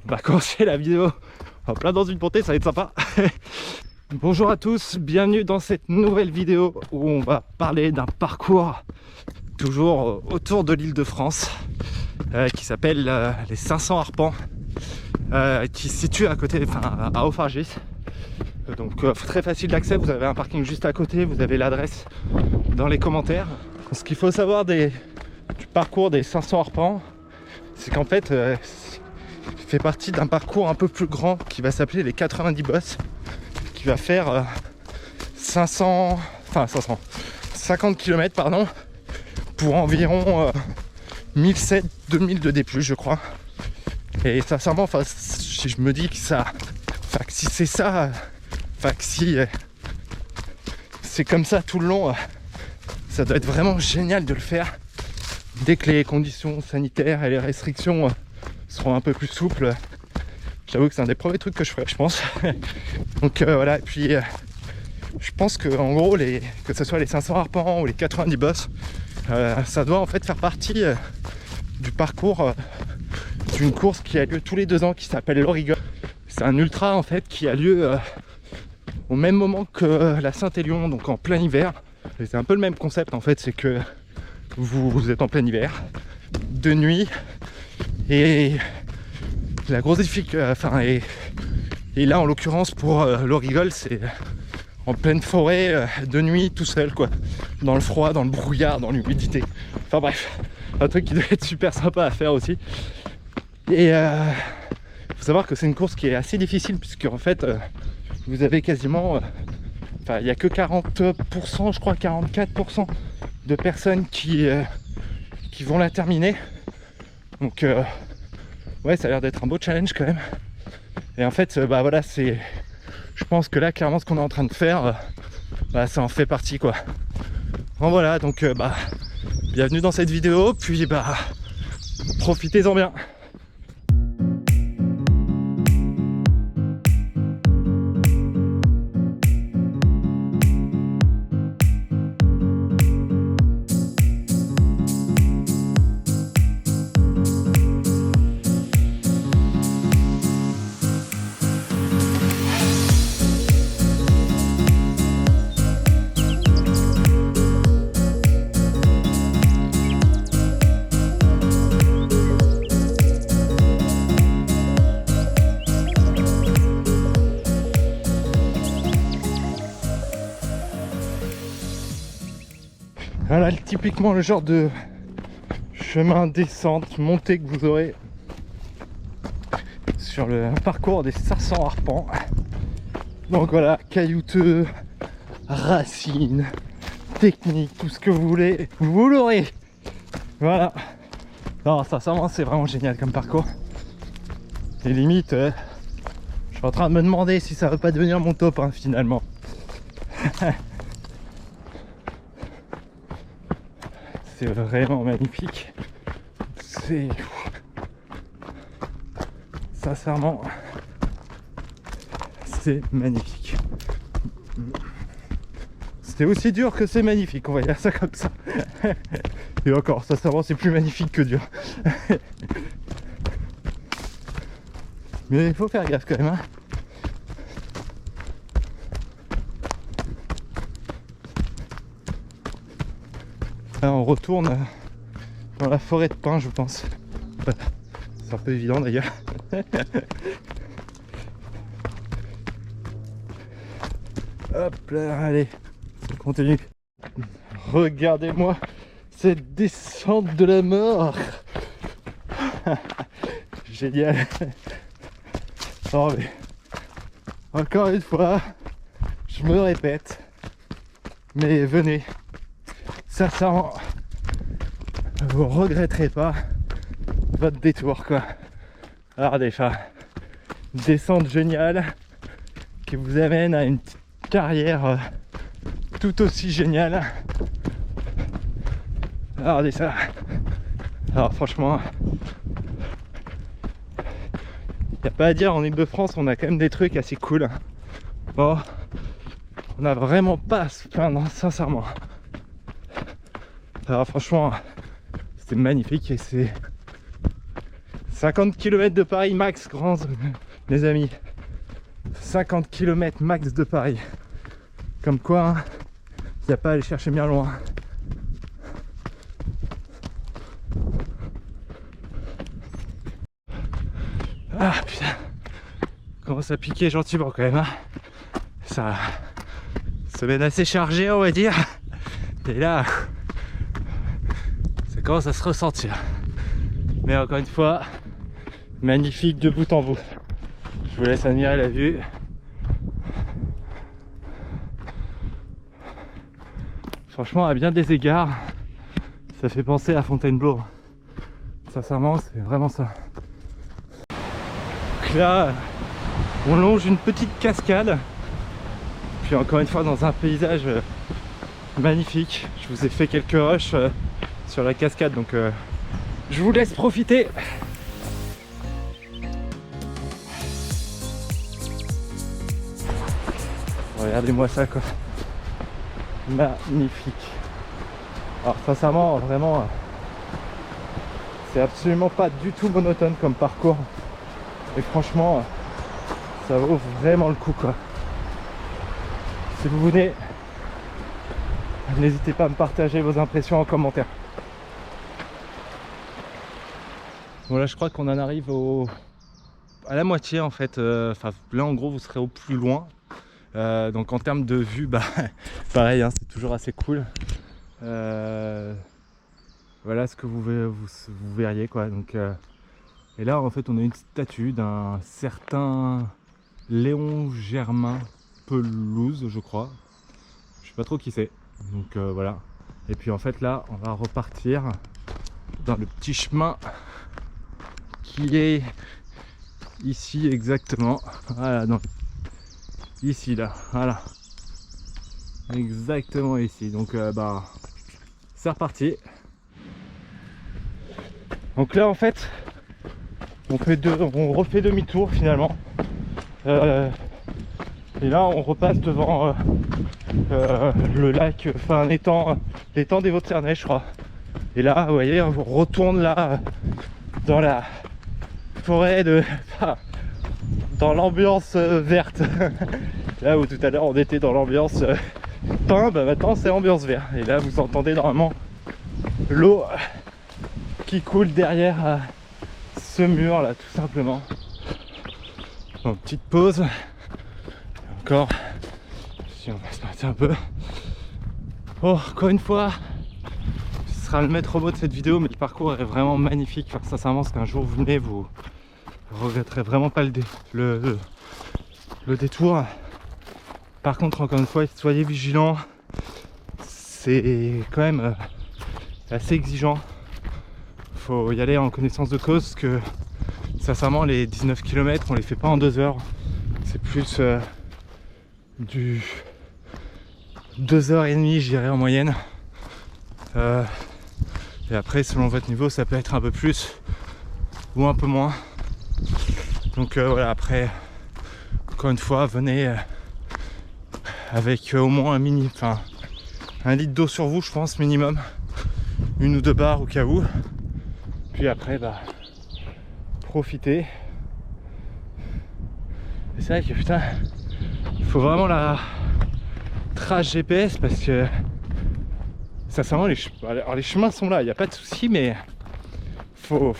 va commencer la vidéo en plein dans une montée, ça va être sympa. Bonjour à tous, bienvenue dans cette nouvelle vidéo où on va parler d'un parcours toujours autour de l'Île-de-France qui s'appelle les 500 Arpents, qui se situe à côté, à Haut-Fargis. Donc très facile d'accès, vous avez un parking juste à côté, vous avez l'adresse dans les commentaires. Ce qu'il faut savoir du parcours des 500 Arpents, c'est qu'en fait il fait partie d'un parcours un peu plus grand qui va s'appeler les 90 bosses, qui va faire 50 km pardon, pour environ 1700-2000 de D+, je crois. Et sincèrement, si je me dis que si c'est ça, si c'est comme ça tout le long, ça doit être vraiment génial de le faire. Dès que les conditions sanitaires et les restrictions seront un peu plus souples, j'avoue que c'est un des premiers trucs que je ferai, je pense. Donc voilà, et puis je pense que en gros, que ce soit les 500 Arpents ou les 90 bosses, ça doit en fait faire partie du parcours d'une course qui a lieu tous les 2 ans, qui s'appelle l'Origol. C'est un ultra en fait qui a lieu au même moment que la Saint-Élion, donc en plein hiver. Et c'est un peu le même concept en fait, c'est que vous êtes en plein hiver, de nuit, et la grosse difficulté, et là en l'occurrence pour l'Origol, c'est en pleine forêt, de nuit, tout seul quoi, dans le froid, dans le brouillard, dans l'humidité. Enfin bref, un truc qui doit être super sympa à faire aussi. Et faut savoir que c'est une course qui est assez difficile, puisque en fait vous avez quasiment, il n'y a que 40%, je crois 44% de personnes qui vont la terminer. Donc ouais, ça a l'air d'être un beau challenge quand même. Et en fait voilà, je pense que là clairement ce qu'on est en train de faire, ça en fait partie quoi. Bon voilà, donc bienvenue dans cette vidéo, puis profitez-en bien. Voilà typiquement le genre de chemin descente, montée que vous aurez sur le parcours des 500 Arpents. Donc voilà, caillouteux, racines, technique, tout ce que vous voulez, vous l'aurez. Voilà. Non, sincèrement, c'est vraiment génial comme parcours. Et limite, je suis en train de me demander si ça va pas devenir mon top finalement. C'est vraiment magnifique. C'est sincèrement, c'est magnifique. C'est aussi dur que c'est magnifique, on va dire ça comme ça. Et encore, sincèrement, c'est plus magnifique que dur. Mais il faut faire gaffe quand même, hein. Là, on retourne dans la forêt de pins, je pense. C'est un peu évident d'ailleurs. Hop là, allez, on continue. Regardez-moi cette descente de la mort. Génial. Oh mais encore une fois, je me répète, mais venez. Sincèrement, vous regretterez pas votre détour quoi. Regardez ça, descente géniale qui vous amène à une carrière tout aussi géniale. Regardez ça. Alors franchement, y a pas à dire, en Île-de-France on a quand même des trucs assez cool. Bon, on n'a vraiment pas à se plaindre, sincèrement. Alors franchement, c'était magnifique et 50 km de Paris max, les amis. 50 km max de Paris. Comme quoi, il n'y a pas à aller chercher bien loin. Ah putain, commence à piquer gentiment quand même, hein. Ça, semaine assez chargée on va dire. Et là, ça commence à se ressentir. Mais encore une fois, magnifique de bout en bout. Je vous laisse admirer la vue. Franchement, à bien des égards, ça fait penser à Fontainebleau. Sincèrement, c'est vraiment ça. Donc là, on longe une petite cascade. Puis encore une fois, dans un paysage magnifique. Je vous ai fait quelques rushs sur la cascade, donc je vous laisse profiter. Regardez-moi ça quoi. Magnifique. Alors sincèrement, vraiment, c'est absolument pas du tout monotone comme parcours. Et franchement, ça vaut vraiment le coup quoi. Si vous venez, n'hésitez pas à me partager vos impressions en commentaire. Bon là je crois qu'on en arrive à la moitié en fait. Enfin là en gros vous serez au plus loin. Donc en termes de vue, bah pareil, hein, c'est toujours assez cool. Voilà ce que vous verriez quoi. Donc, et là en fait on a une statue d'un certain Léon Germain Pelouse, je crois. Je sais pas trop qui c'est. Donc voilà. Et puis en fait là on va repartir dans le petit chemin qui est ici exactement. Voilà, donc ici là, voilà. Exactement ici. Donc bah c'est reparti. Donc là en fait on refait demi-tour finalement. Et là on repasse devant le lac, enfin l'étang des Vaux-de-Cernay je crois. Et là vous voyez on retourne là dans la forêt dans l'ambiance verte. Là où tout à l'heure on était dans l'ambiance pin, bah maintenant c'est ambiance vert. Et là vous entendez normalement l'eau qui coule derrière ce mur là tout simplement. Donc petite pause. Encore, si on va se partir un peu. Oh, encore une fois, ce sera le maître mot de cette vidéo, mais le parcours est vraiment magnifique. Enfin, sincèrement, si un jour vous venez, vous regretterez vraiment pas le détour. Par contre, encore une fois, soyez vigilants. C'est quand même assez exigeant. Faut y aller en connaissance de cause, parce que sincèrement, les 19 km, on les fait pas en 2 heures. C'est plus du 2h30 je dirais en moyenne. Et après selon votre niveau ça peut être un peu plus ou un peu moins. Donc voilà, après encore une fois venez avec au moins un litre d'eau sur vous je pense minimum. 1 ou 2 barres au cas où. Puis après bah profitez. Et c'est vrai que putain il faut vraiment la trace GPS parce que sincèrement les chemins sont là, il n'y a pas de souci, mais faut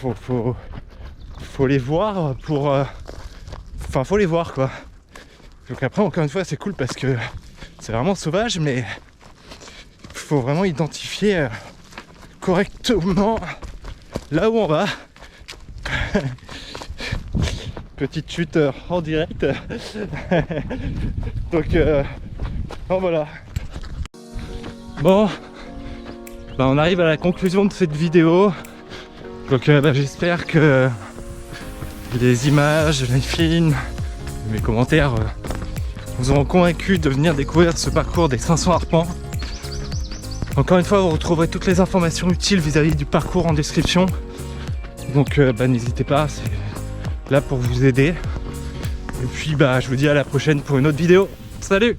les voir pour enfin faut les voir quoi. Donc après encore une fois c'est cool parce que c'est vraiment sauvage, mais faut vraiment identifier correctement là où on va. Petite chute en direct. Donc bon, voilà. Bon, bah, on arrive à la conclusion de cette vidéo. Donc bah, j'espère que les images, les films, mes commentaires vous auront convaincu de venir découvrir ce parcours des 500 arpents. Encore une fois, vous retrouverez toutes les informations utiles vis-à-vis du parcours en description. Donc bah, n'hésitez pas, c'est là pour vous aider. Et puis bah je vous dis à la prochaine pour une autre vidéo. Salut!